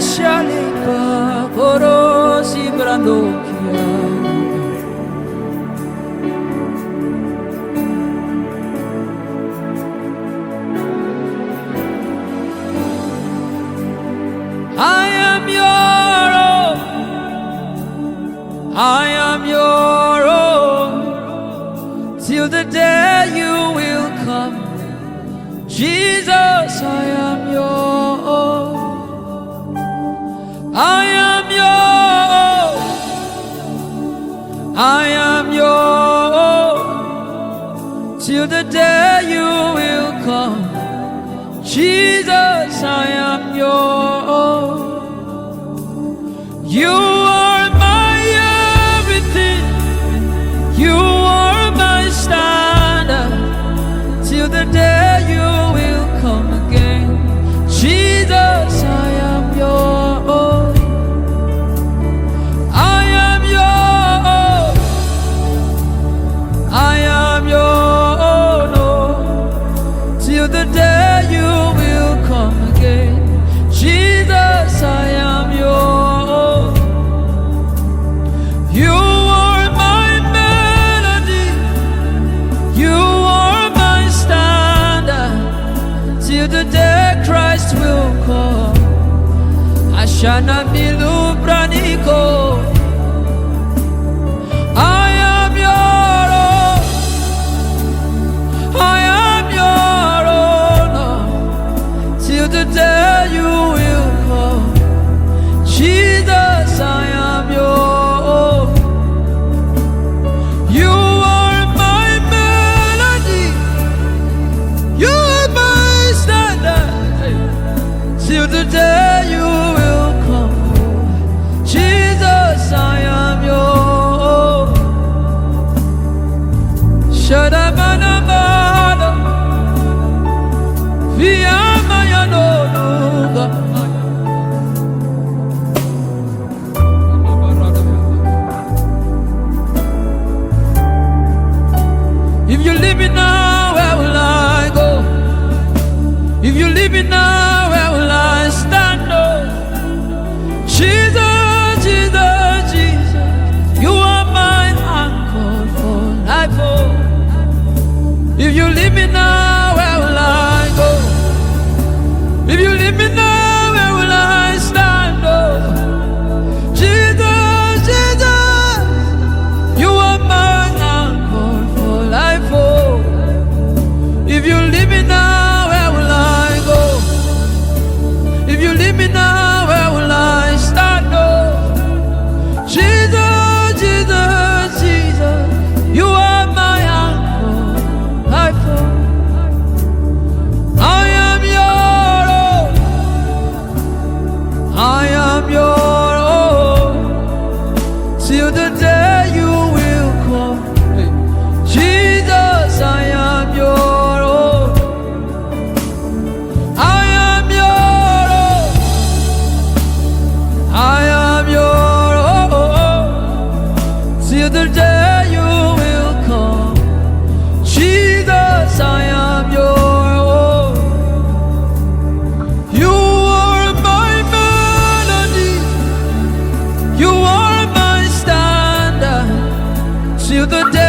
Shalipa Korosi Brandokia. I am your own. I am your own. Till the day you will come. Jesus, I am your own. I am your own. I am your own. Till the day you will come. Jesus, I am your own. You are my everything. You are my standard. Till the day you will come again. Jesus, I am your own. I am your own. I am your own. Oh, till the day you will come again. Jesus, I am your own. You are my melody. You are my standard. Till the day Christ will come. Ashana milu braniko. I am your own. I am your own. Till the day you will come. Jesus, I am your own. You are my melody. You are my standard. Till the day you will come. Jesus, I am your own. Shadamanamada. Viyamayanuga. If you leave me now, where will I go? If you leave me now, where will I stand? Oh, Jesus, Jesus, Jesus, you are my anchor for life. Oh, if you leave me now, where will I go? If you leave me now, where will I stand? Oh, Jesus, Jesus, you are my anchor for life. Oh, if you leave me now, where will I go? If you leave me now, where will I stand? Oh, Jesus, Jesus, Jesus, you are my anchor, life. Oh, I am your own. I am your own. Till the day you will come. Jesus, I am your own. I am your own. I am your own. Till the day you will come. Jesus, I am your own. You are my melody. You are my standard. Till the day